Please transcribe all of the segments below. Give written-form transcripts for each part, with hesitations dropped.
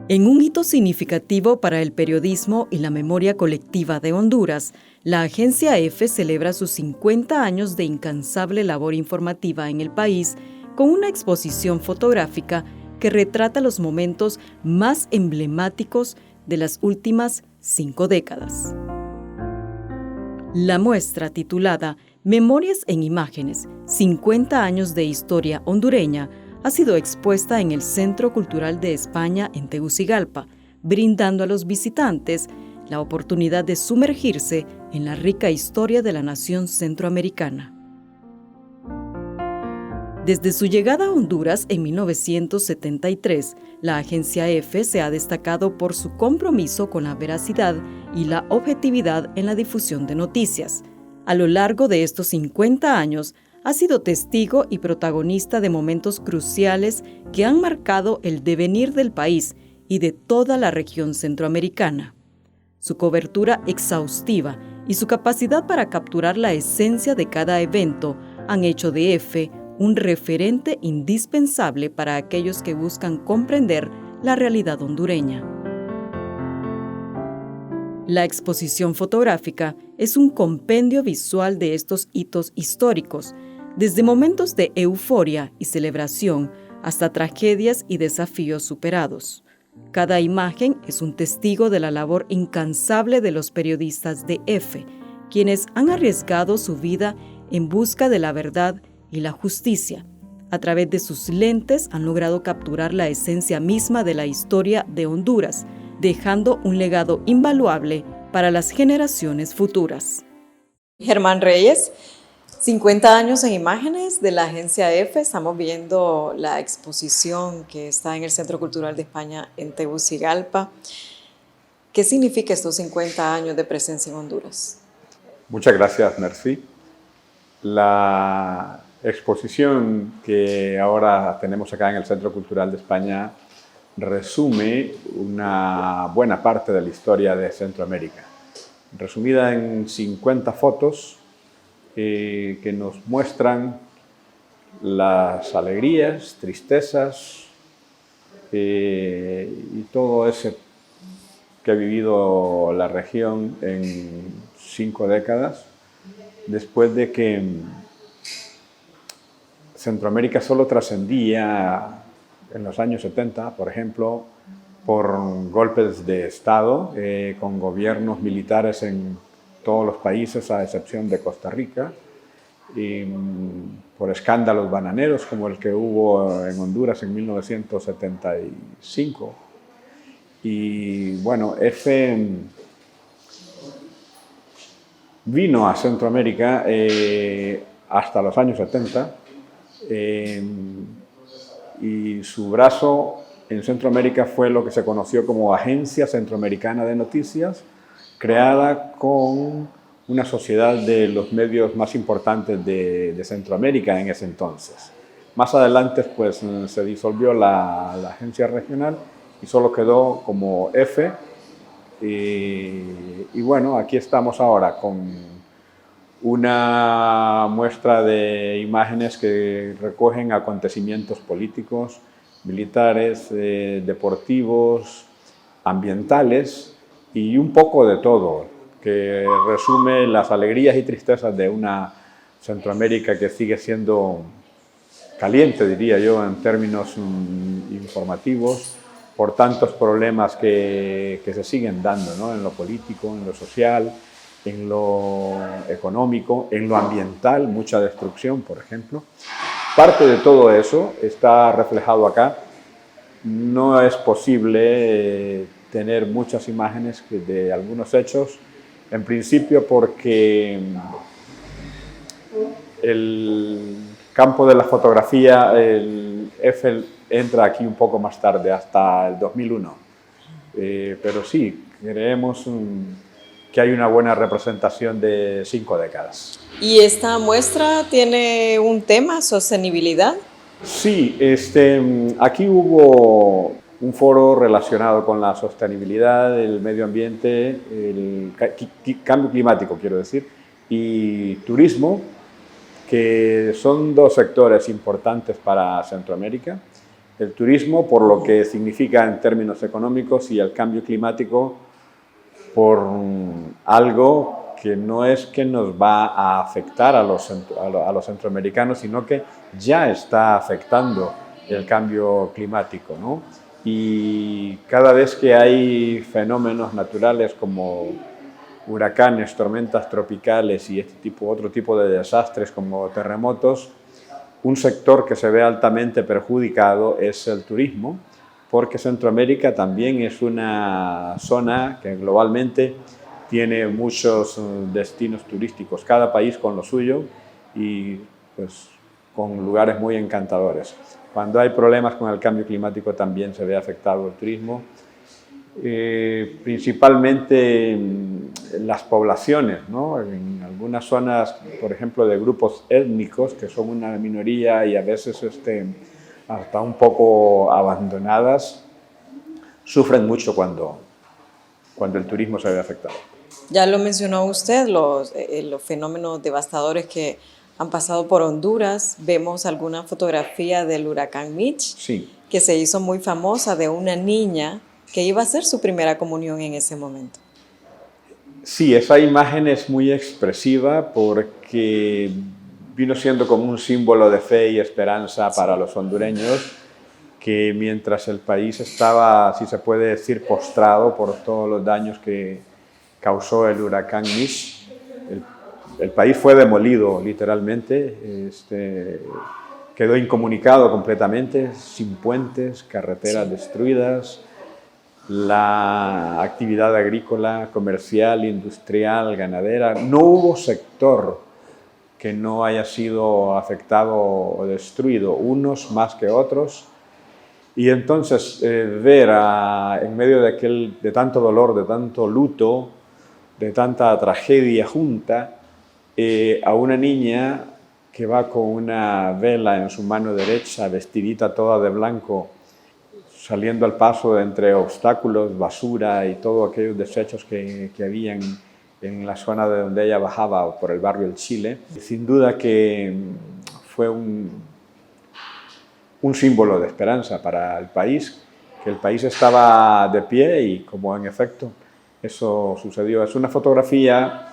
En un hito significativo para el periodismo y la memoria colectiva de Honduras, la Agencia EFE celebra sus 50 años de incansable labor informativa en el país con una exposición fotográfica que retrata los momentos más emblemáticos de las últimas 5 décadas. La muestra, titulada Memorias en Imágenes, 50 años de historia hondureña, ha sido expuesta en el Centro Cultural de España en Tegucigalpa, brindando a los visitantes la oportunidad de sumergirse en la rica historia de la nación centroamericana. Desde su llegada a Honduras en 1973, la Agencia EFE se ha destacado por su compromiso con la veracidad y la objetividad en la difusión de noticias. A lo largo de estos 50 años, ha sido testigo y protagonista de momentos cruciales que han marcado el devenir del país y de toda la región centroamericana. Su cobertura exhaustiva y su capacidad para capturar la esencia de cada evento han hecho de EFE un referente indispensable para aquellos que buscan comprender la realidad hondureña. La exposición fotográfica es un compendio visual de estos hitos históricos, desde momentos de euforia y celebración hasta tragedias y desafíos superados. Cada imagen es un testigo de la labor incansable de los periodistas de EFE, quienes han arriesgado su vida en busca de la verdad y la justicia. A través de sus lentes han logrado capturar la esencia misma de la historia de Honduras, dejando un legado invaluable para las generaciones futuras. Germán Reyes, 50 años en imágenes de la Agencia EFE. Estamos viendo la exposición que está en el Centro Cultural de España en Tegucigalpa. ¿Qué significa estos 50 años de presencia en Honduras? Muchas gracias, Mercy. La exposición que ahora tenemos acá en el Centro Cultural de España resume una buena parte de la historia de Centroamérica, resumida en 50 fotos que nos muestran las alegrías, tristezas y todo eso que ha vivido la región en 5 décadas, después de que Centroamérica solo trascendía en los años 70, por ejemplo, por golpes de Estado, con gobiernos militares en todos los países, a excepción de Costa Rica, y por escándalos bananeros como el que hubo en Honduras en 1975. Y bueno, EFE vino a Centroamérica hasta los años 70 y su brazo en Centroamérica fue lo que se conoció como Agencia Centroamericana de Noticias, creada con una sociedad de los medios más importantes de Centroamérica en ese entonces. Más adelante pues, se disolvió la agencia regional y solo quedó como EFE. Y bueno, aquí estamos ahora con una muestra de imágenes que recogen acontecimientos políticos, militares, deportivos, ambientales y un poco de todo, que resume las alegrías y tristezas de una Centroamérica que sigue siendo caliente, diría yo, en términos informativos, por tantos problemas que se siguen dando, ¿no? En lo político, en lo social, en lo económico, en lo ambiental, mucha destrucción, por ejemplo. Parte de todo eso está reflejado acá. No es posible tener muchas imágenes de algunos hechos, en principio porque el campo de la fotografía, el EFE entra aquí un poco más tarde, hasta el 2001. Pero sí, creemos que hay una buena representación de 5 décadas. ¿Y esta muestra tiene un tema, sostenibilidad? Sí, aquí hubo un foro relacionado con la sostenibilidad, el medio ambiente, el cambio climático, quiero decir, y turismo, que son 2 sectores importantes para Centroamérica. El turismo por lo que significa en términos económicos y el cambio climático por algo que no es que nos va a afectar a los centroamericanos, sino que ya está afectando el cambio climático, ¿no? Y cada vez que hay fenómenos naturales como huracanes, tormentas tropicales y otro tipo de desastres como terremotos, un sector que se ve altamente perjudicado es el turismo, porque Centroamérica también es una zona que globalmente tiene muchos destinos turísticos, cada país con lo suyo y pues con lugares muy encantadores. Cuando hay problemas con el cambio climático también se ve afectado el turismo, principalmente las poblaciones, ¿no? En algunas zonas, por ejemplo, de grupos étnicos que son una minoría y a veces hasta un poco abandonadas, sufren mucho cuando el turismo se ve afectado. Ya lo mencionó usted, los fenómenos devastadores que han pasado por Honduras. Vemos alguna fotografía del huracán Mitch, sí, que se hizo muy famosa, de una niña que iba a hacer su primera comunión en ese momento. Sí, esa imagen es muy expresiva porque vino siendo como un símbolo de fe y esperanza para los hondureños, que mientras el país estaba, si se puede decir, postrado por todos los daños que causó el huracán Mitch, el país fue demolido literalmente, quedó incomunicado completamente, sin puentes, carreteras destruidas, la actividad agrícola, comercial, industrial, ganadera, no hubo sector que no haya sido afectado o destruido, unos más que otros. Y entonces ver en medio de tanto dolor, de tanto luto, de tanta tragedia junta, a una niña que va con una vela en su mano derecha, vestidita toda de blanco, saliendo al paso entre obstáculos, basura y todos aquellos desechos que habían en la zona de donde ella bajaba por el barrio El Chile. Sin duda que fue un símbolo de esperanza para el país, que el país estaba de pie y como en efecto eso sucedió. Es una fotografía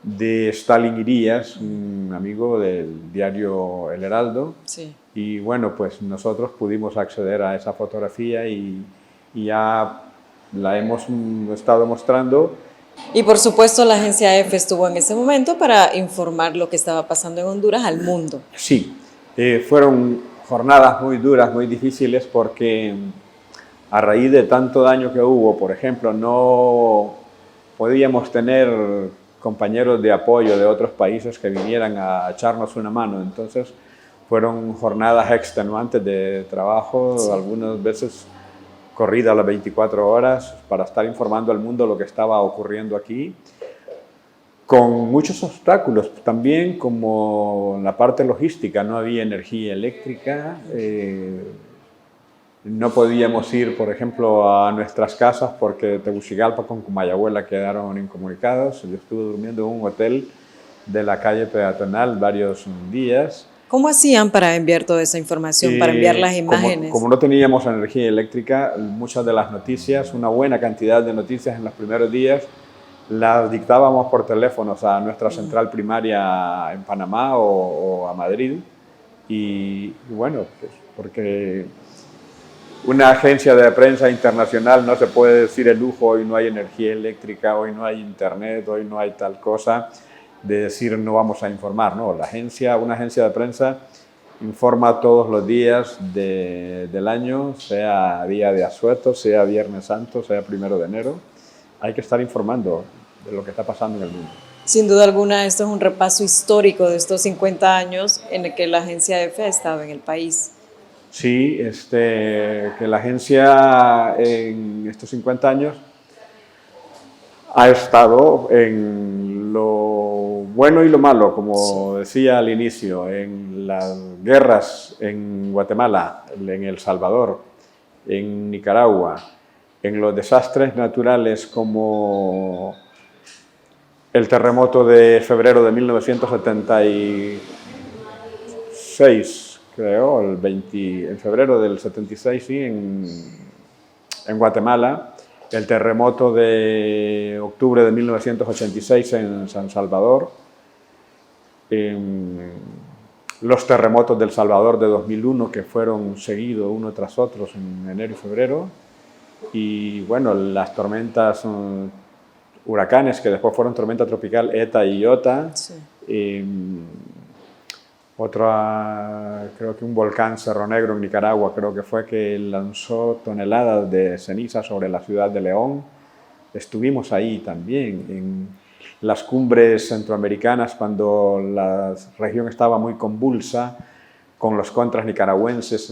de Stalin Irías, un amigo del diario El Heraldo. Sí. Y bueno, pues nosotros pudimos acceder a esa fotografía y ya la hemos estado mostrando. Y por supuesto la agencia EFE estuvo en ese momento para informar lo que estaba pasando en Honduras al mundo. Sí, fueron jornadas muy duras, muy difíciles, porque a raíz de tanto daño que hubo, por ejemplo, no podíamos tener compañeros de apoyo de otros países que vinieran a echarnos una mano. Entonces fueron jornadas extenuantes de trabajo, sí, algunas veces corrida a las 24 horas para estar informando al mundo lo que estaba ocurriendo aquí, con muchos obstáculos también, como la parte logística. No había energía eléctrica, no podíamos ir, por ejemplo, a nuestras casas porque Tegucigalpa con Comayagüela quedaron incomunicados. Yo estuve durmiendo en un hotel de la calle peatonal varios días. ¿Cómo hacían para enviar toda esa información, para enviar las imágenes? Como no teníamos energía eléctrica, muchas de las noticias, una buena cantidad de noticias en los primeros días, las dictábamos por teléfonos a nuestra central primaria en Panamá o a Madrid. Y bueno, pues porque una agencia de prensa internacional no se puede decir el lujo, hoy no hay energía eléctrica, hoy no hay internet, hoy no hay tal cosa, de decir no vamos a informar, no. Una agencia de prensa informa todos los días del año, sea día de asueto, sea Viernes Santo, sea 1 de enero. Hay que estar informando de lo que está pasando en el mundo. Sin duda alguna, esto es un repaso histórico de estos 50 años en el que la agencia EFE ha estado en el país. Sí, que la agencia en estos 50 años ha estado en lo bueno y lo malo, como decía al inicio, en las guerras en Guatemala, en El Salvador, en Nicaragua, en los desastres naturales como el terremoto de febrero de 1976, creo, en febrero del 76, sí, en Guatemala, el terremoto de octubre de 1986 en San Salvador, los terremotos del Salvador de 2001 que fueron seguidos uno tras otro en enero y febrero, y bueno, las tormentas, huracanes que después fueron tormenta tropical ETA y IOTA, sí. Creo que un volcán Cerro Negro en Nicaragua, creo que fue, que lanzó toneladas de ceniza sobre la ciudad de León. Estuvimos ahí también, en las cumbres centroamericanas, cuando la región estaba muy convulsa, con los contras nicaragüenses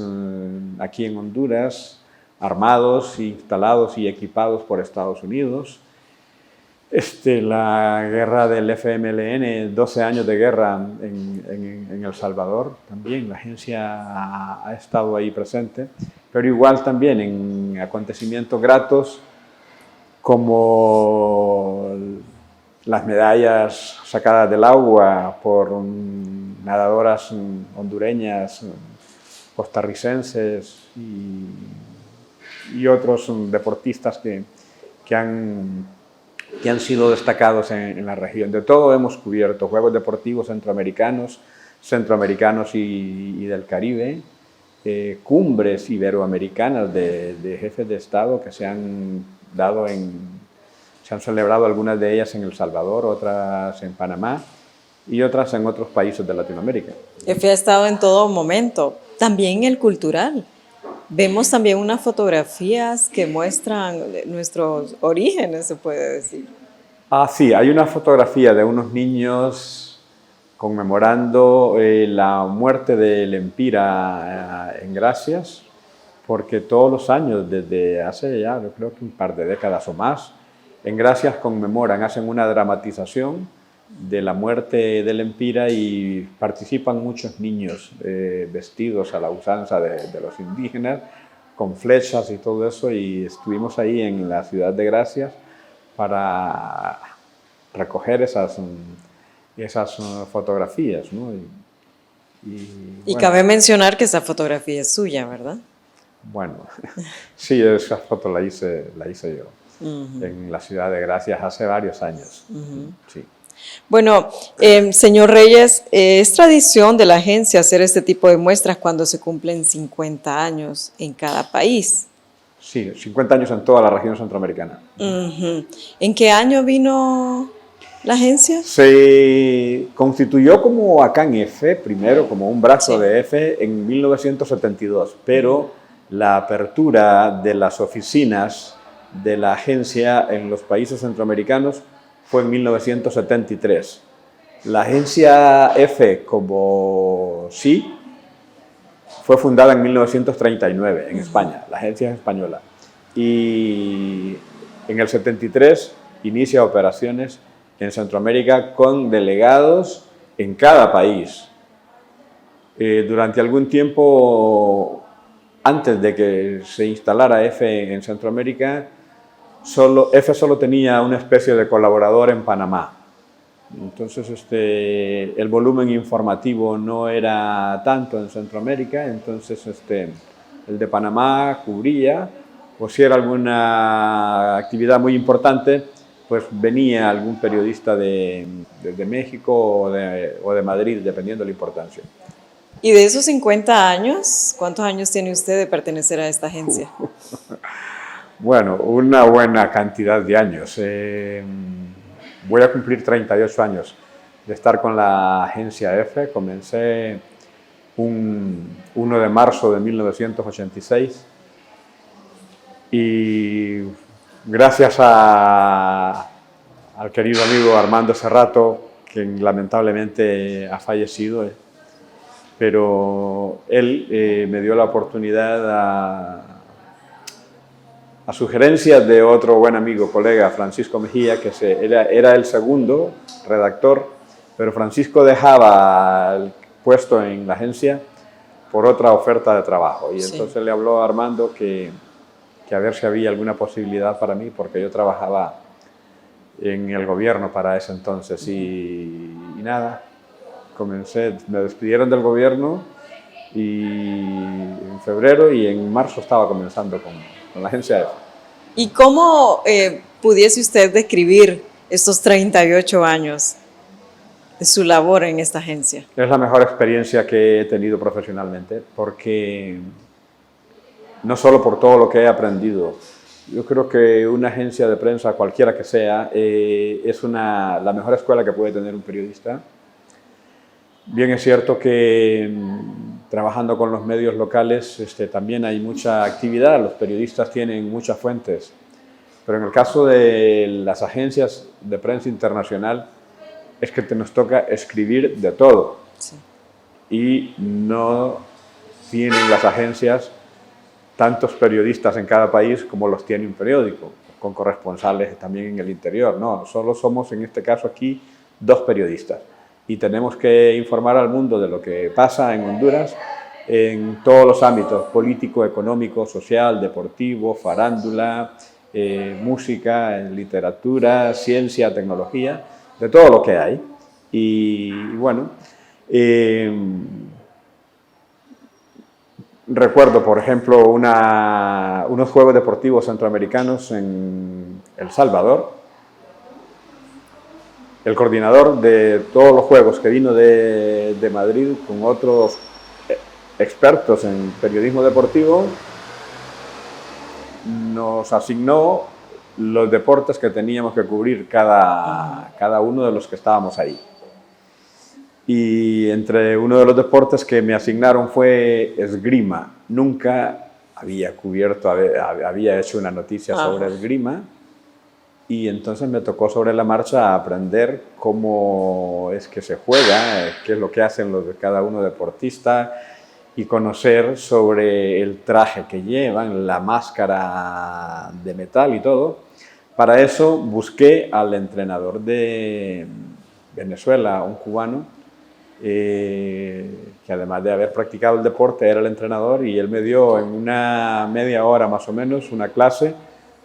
aquí en Honduras, armados, instalados y equipados por Estados Unidos. La guerra del FMLN, 12 años de guerra en El Salvador, también la agencia ha estado ahí presente, pero igual también en acontecimientos gratos como las medallas sacadas del agua por nadadoras hondureñas, costarricenses y otros deportistas que han sido destacados en la región. De todo hemos cubierto, Juegos Deportivos centroamericanos y del Caribe, cumbres iberoamericanas de jefes de Estado que se han celebrado, algunas de ellas en El Salvador, otras en Panamá y otras en otros países de Latinoamérica. EFE ha estado en todo momento, también el cultural. Vemos también unas fotografías que muestran nuestros orígenes, se puede decir. Sí, hay una fotografía de unos niños conmemorando la muerte de Lempira en Gracias, porque todos los años, desde hace ya, yo creo que un par de décadas o más, en Gracias conmemoran, hacen una dramatización de la muerte de Lempira y participan muchos niños vestidos a la usanza de los indígenas, con flechas y todo eso, y estuvimos ahí en la ciudad de Gracias para recoger esas fotografías, ¿no? Y cabe mencionar que esa fotografía es suya, ¿verdad? Bueno, sí, esa foto la hice yo en la ciudad de Gracias hace varios años. Sí. Bueno, señor Reyes, es tradición de la agencia hacer este tipo de muestras cuando se cumplen 50 años en cada país. Sí, 50 años en toda la región centroamericana. ¿En qué año vino la agencia? Se constituyó como ACAN EFE, primero como un brazo de EFE en 1972, pero la apertura de las oficinas de la agencia en los países centroamericanos fue en 1973. La agencia EFE como sí fue fundada en 1939 en España, la agencia es española, y en el 73 inicia operaciones en Centroamérica con delegados en cada país. Durante algún tiempo, antes de que se instalara EFE en Centroamérica, EFE solo tenía una especie de colaborador en Panamá. Entonces el volumen informativo no era tanto en Centroamérica, entonces el de Panamá cubría, o si era alguna actividad muy importante, pues venía algún periodista de México o de Madrid, dependiendo de la importancia. ¿Y de esos 50 años, cuántos años tiene usted de pertenecer a esta agencia? Bueno, una buena cantidad de años. Voy a cumplir 38 años de estar con la agencia EFE. Comencé un 1 de marzo de 1986 y gracias al querido amigo Armando Serrato, quien lamentablemente ha fallecido, pero él me dio la oportunidad a sugerencia de otro buen amigo, colega, Francisco Mejía, que era el segundo redactor, pero Francisco dejaba el puesto en la agencia por otra oferta de trabajo. Y entonces le habló a Armando que a ver si había alguna posibilidad para mí, porque yo trabajaba en el gobierno para ese entonces. Y nada, me despidieron del gobierno y en febrero, y en marzo estaba comenzando con la agencia EFE. ¿Y cómo pudiese usted describir estos 38 años de su labor en esta agencia? Es la mejor experiencia que he tenido profesionalmente, porque no solo por todo lo que he aprendido. Yo creo que una agencia de prensa, cualquiera que sea, es la mejor escuela que puede tener un periodista. Bien es cierto que trabajando con los medios locales también hay mucha actividad, los periodistas tienen muchas fuentes, pero en el caso de las agencias de prensa internacional es que nos toca escribir de todo. Sí. Y no tienen las agencias tantos periodistas en cada país como los tiene un periódico, con corresponsales también en el interior. No, solo somos en este caso aquí 2 periodistas y tenemos que informar al mundo de lo que pasa en Honduras en todos los ámbitos: político, económico, social, deportivo, farándula, música, literatura, ciencia, tecnología, de todo lo que hay. Y bueno, recuerdo, por ejemplo, unos Juegos Deportivos Centroamericanos en El Salvador. El coordinador de todos los Juegos, que vino de Madrid con otros expertos en periodismo deportivo, nos asignó los deportes que teníamos que cubrir cada uno de los que estábamos ahí. Y entre uno de los deportes que me asignaron fue esgrima. Nunca había había hecho una noticia sobre esgrima, y entonces me tocó sobre la marcha aprender cómo es que se juega, qué es lo que hacen cada uno deportista, y conocer sobre el traje que llevan, la máscara de metal y todo. Para eso busqué al entrenador de Venezuela, un cubano, que además de haber practicado el deporte era el entrenador, y él me dio en una media hora más o menos una clase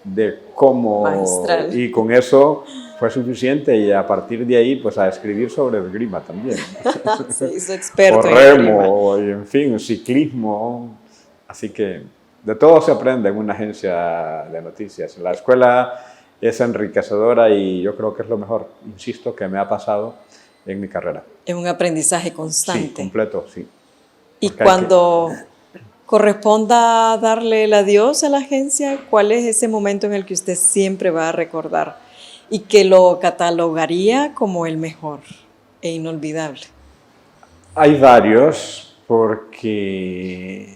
de cómo, magistral. Y con eso fue suficiente, y a partir de ahí pues a escribir sobre esgrima también. Se hizo experto o remo, y en fin, ciclismo. Así que de todo se aprende en una agencia de noticias. La escuela es enriquecedora y yo creo que es lo mejor, insisto, que me ha pasado en mi carrera. Es un aprendizaje constante. Sí, completo, sí. Y cuando corresponda darle el adiós a la agencia, ¿cuál es ese momento en el que usted siempre va a recordar y que lo catalogaría como el mejor e inolvidable? Hay varios, porque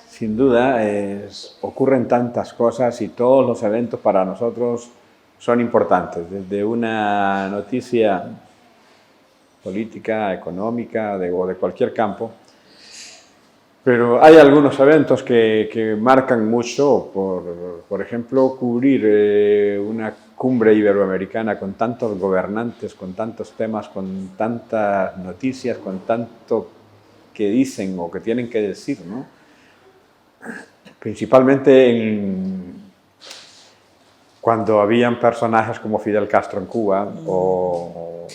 sin duda ocurren tantas cosas y todos los eventos para nosotros son importantes, desde una noticia política, económica o de cualquier campo. Pero hay algunos eventos que marcan mucho, por ejemplo, cubrir una cumbre iberoamericana con tantos gobernantes, con tantos temas, con tantas noticias, con tanto que dicen o que tienen que decir, ¿no? Principalmente cuando habían personajes como Fidel Castro en Cuba o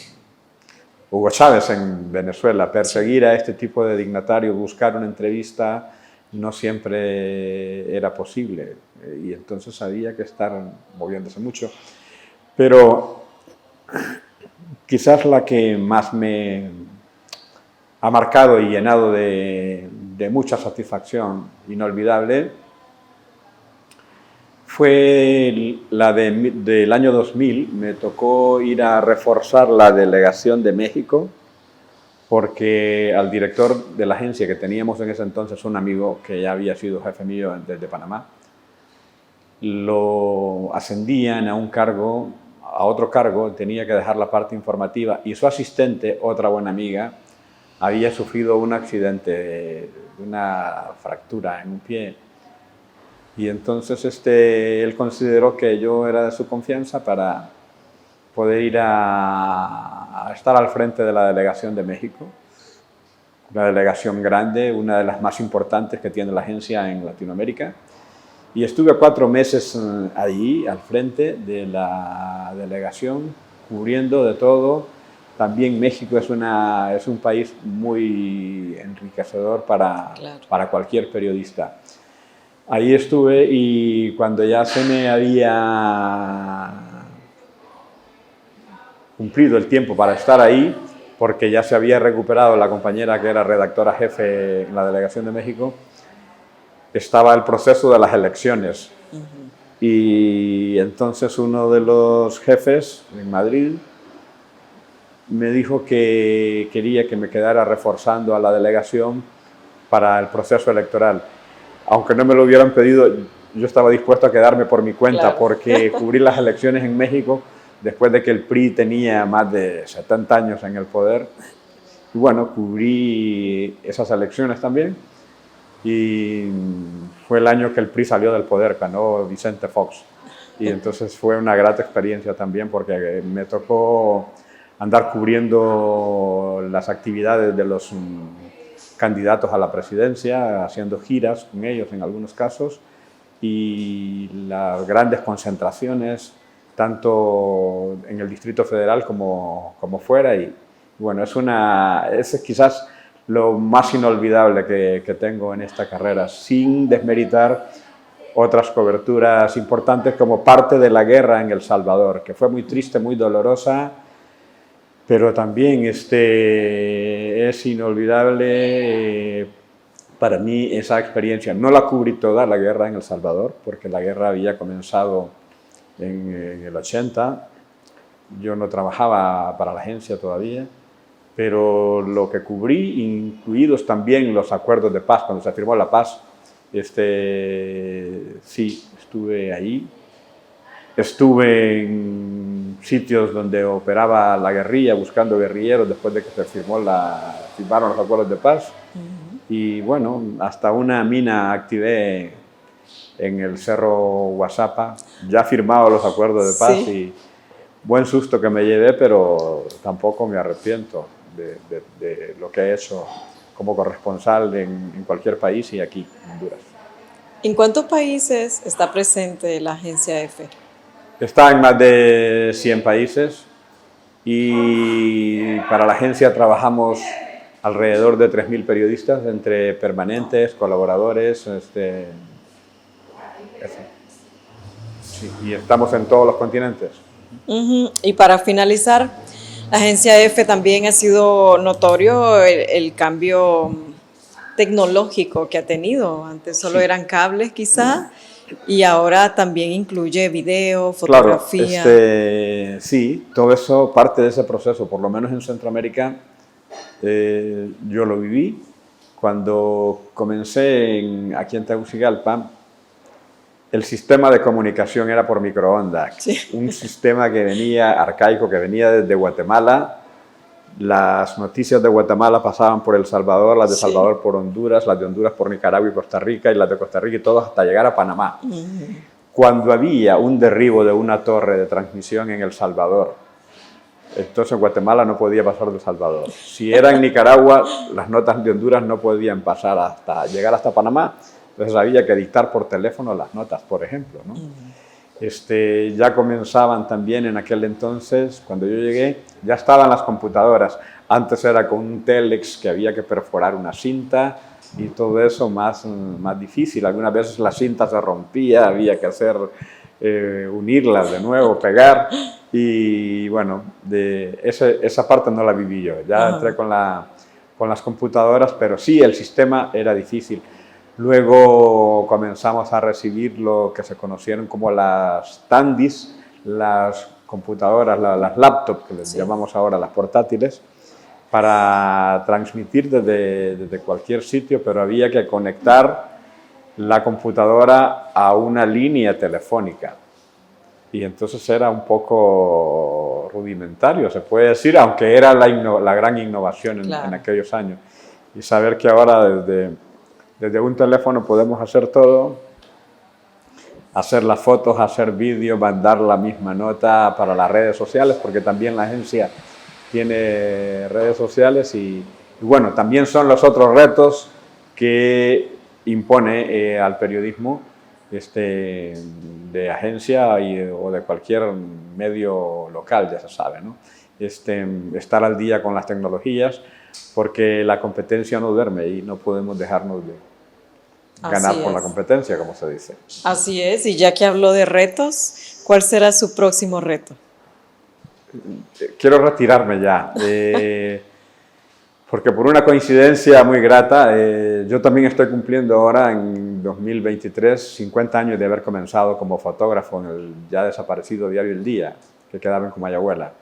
Hugo Chávez en Venezuela. Perseguir a este tipo de dignatarios, buscar una entrevista, no siempre era posible, y entonces había que estar moviéndose mucho. Pero quizás la que más me ha marcado y llenado de mucha satisfacción inolvidable fue la del año 2000. Me tocó ir a reforzar la delegación de México, porque al director de la agencia que teníamos en ese entonces, un amigo que ya había sido jefe mío desde Panamá, lo ascendían a otro cargo, tenía que dejar la parte informativa, y su asistente, otra buena amiga, había sufrido un accidente, una fractura en un pie. Y entonces él consideró que yo era de su confianza para poder ir a estar al frente de la delegación de México, una delegación grande, una de las más importantes que tiene la agencia en Latinoamérica. Y estuve 4 meses allí, al frente de la delegación, cubriendo de todo. También México es un país muy enriquecedor para cualquier periodista. Ahí estuve y cuando ya se me había cumplido el tiempo para estar ahí, porque ya se había recuperado la compañera que era redactora jefe en la Delegación de México, estaba el proceso de las elecciones. Y entonces uno de los jefes en Madrid me dijo que quería que me quedara reforzando a la delegación para el proceso electoral. Aunque no me lo hubieran pedido, yo estaba dispuesto a quedarme por mi cuenta, claro, porque cubrí las elecciones en México después de que el PRI tenía más de 70 años en el poder. Y bueno, cubrí esas elecciones también. Y fue el año que el PRI salió del poder, ganó Vicente Fox. Y entonces fue una grata experiencia también, porque me tocó andar cubriendo las actividades de los candidatos a la presidencia, haciendo giras con ellos en algunos casos, y las grandes concentraciones, tanto en el Distrito Federal como fuera. Y bueno, es quizás lo más inolvidable que tengo en esta carrera, sin desmeritar otras coberturas importantes como parte de la guerra en El Salvador, que fue muy triste, muy dolorosa, pero también es inolvidable para mí esa experiencia. No la cubrí toda la guerra en El Salvador, porque la guerra había comenzado en el 80. Yo no trabajaba para la agencia todavía, pero lo que cubrí, incluidos también los acuerdos de paz, cuando se firmó la paz, sí, estuve ahí. Estuve en sitios donde operaba la guerrilla, buscando guerrilleros después de que se firmaron los acuerdos de paz. Y bueno, hasta una mina activé en el Cerro Guasapa, ya firmado los acuerdos de paz. Sí. Y buen susto que me llevé, pero tampoco me arrepiento de lo que he hecho como corresponsal en cualquier país y aquí en Honduras. ¿En cuántos países está presente la agencia EFE? Está en más de 100 países y para la agencia trabajamos alrededor de 3.000 periodistas, entre permanentes, colaboradores, sí, y estamos en todos los continentes. Y para finalizar, la agencia EFE también ha sido notorio el cambio tecnológico que ha tenido. Antes solo eran cables quizá, y ahora también incluye video, fotografía. Claro, sí, todo eso, parte de ese proceso, por lo menos en Centroamérica, yo lo viví. Cuando comencé aquí en Tegucigalpa, el sistema de comunicación era por microondas, sí. Un sistema que venía arcaico, que venía desde Guatemala. Las noticias de Guatemala pasaban por El Salvador, las de Salvador por Honduras, las de Honduras por Nicaragua y Costa Rica, y las de Costa Rica y todas hasta llegar a Panamá. Cuando había un derribo de una torre de transmisión en El Salvador, entonces Guatemala no podía pasar de El Salvador. Si era en Nicaragua, las notas de Honduras no podían pasar hasta llegar hasta Panamá. Entonces había que dictar por teléfono las notas, por ejemplo, ¿no? Ya comenzaban también en aquel entonces, cuando yo llegué, ya estaban las computadoras. Antes era con un telex que había que perforar una cinta y todo eso más difícil. Algunas veces la cinta se rompía, había que unirlas de nuevo, pegar. Y bueno, esa parte no la viví yo. Ya entré con las computadoras, pero sí, el sistema era difícil. Luego comenzamos a recibir lo que se conocieron como las Tandis, las computadoras, las laptops, que les llamamos ahora las portátiles, para transmitir desde cualquier sitio, pero había que conectar la computadora a una línea telefónica. Y entonces era un poco rudimentario, se puede decir, aunque era la gran innovación Claro. en aquellos años. Y saber que ahora desde un teléfono podemos hacer todo, hacer las fotos, hacer vídeos, mandar la misma nota para las redes sociales, porque también la agencia tiene redes sociales y bueno, también son los otros retos que impone al periodismo de agencia o de cualquier medio local, ya se sabe, ¿no? Estar al día con las tecnologías, porque la competencia no duerme y no podemos dejarnos de ganar por la competencia, como se dice. Así es, y ya que habló de retos, ¿cuál será su próximo reto? Quiero retirarme ya, porque por una coincidencia muy grata, yo también estoy cumpliendo ahora en 2023 50 años de haber comenzado como fotógrafo en el ya desaparecido diario El Día, que quedaba en Comayagüela.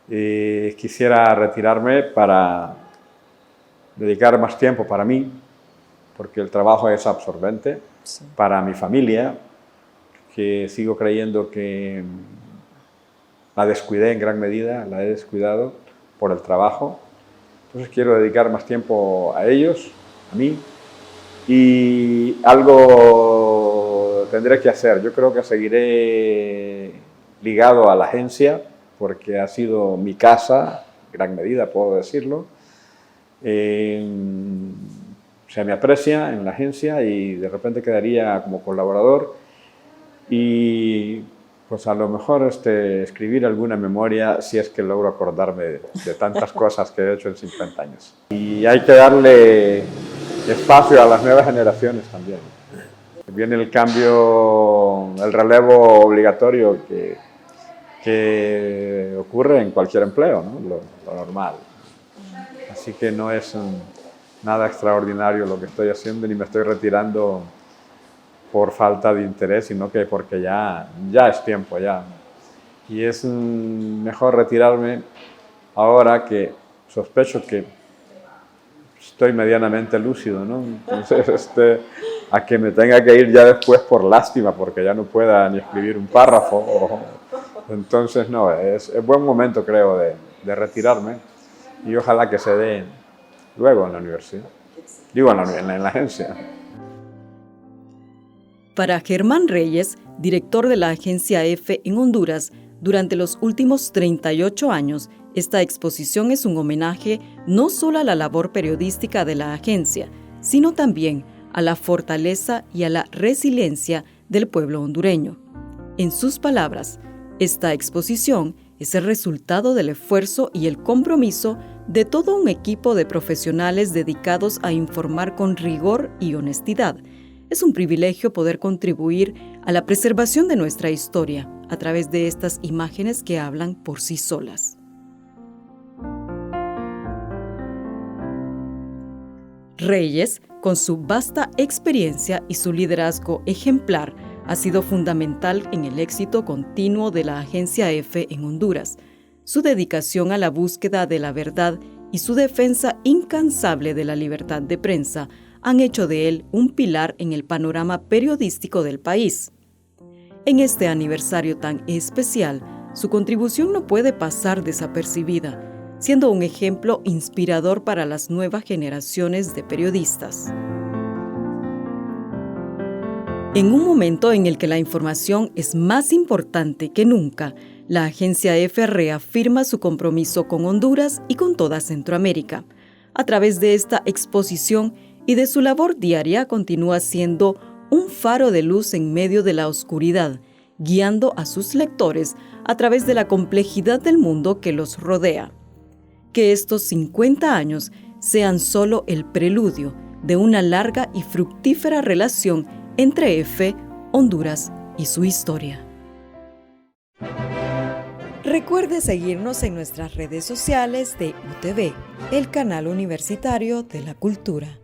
Quisiera retirarme para dedicar más tiempo para mí, porque el trabajo es absorbente, sí, para mi familia, que sigo creyendo que la descuidé en gran medida, la he descuidado por el trabajo. Entonces quiero dedicar más tiempo a ellos, a mí, y algo tendré que hacer. Yo creo que seguiré ligado a la agencia, porque ha sido mi casa, en gran medida puedo decirlo. Se me aprecia en la agencia y de repente quedaría como colaborador y pues a lo mejor escribir alguna memoria si es que logro acordarme de tantas cosas que he hecho en 50 años. Y hay que darle espacio a las nuevas generaciones también. Viene el cambio, el relevo obligatorio que ocurre en cualquier empleo, ¿no? Lo normal. Así que no es nada extraordinario lo que estoy haciendo, ni me estoy retirando por falta de interés, sino que porque ya es tiempo ya. Y es mejor retirarme ahora que sospecho que estoy medianamente lúcido, ¿no? Entonces, a que me tenga que ir ya después por lástima, porque ya no pueda ni escribir un párrafo. Entonces, no, es buen momento, creo, de retirarme y ojalá que se dé luego en la universidad, digo, en la agencia. Para Germán Reyes, director de la Agencia EFE en Honduras, durante los últimos 38 años, esta exposición es un homenaje no solo a la labor periodística de la agencia, sino también a la fortaleza y a la resiliencia del pueblo hondureño. En sus palabras, esta exposición es el resultado del esfuerzo y el compromiso de todo un equipo de profesionales dedicados a informar con rigor y honestidad. Es un privilegio poder contribuir a la preservación de nuestra historia a través de estas imágenes que hablan por sí solas. Reyes, con su vasta experiencia y su liderazgo ejemplar, ha sido fundamental en el éxito continuo de la Agencia EFE en Honduras. Su dedicación a la búsqueda de la verdad y su defensa incansable de la libertad de prensa han hecho de él un pilar en el panorama periodístico del país. En este aniversario tan especial, su contribución no puede pasar desapercibida, siendo un ejemplo inspirador para las nuevas generaciones de periodistas. En un momento en el que la información es más importante que nunca, la Agencia EFE reafirma su compromiso con Honduras y con toda Centroamérica. A través de esta exposición y de su labor diaria continúa siendo un faro de luz en medio de la oscuridad, guiando a sus lectores a través de la complejidad del mundo que los rodea. Que estos 50 años sean solo el preludio de una larga y fructífera relación entre EFE, Honduras y su historia. Recuerde seguirnos en nuestras redes sociales de UTV, el canal universitario de la cultura.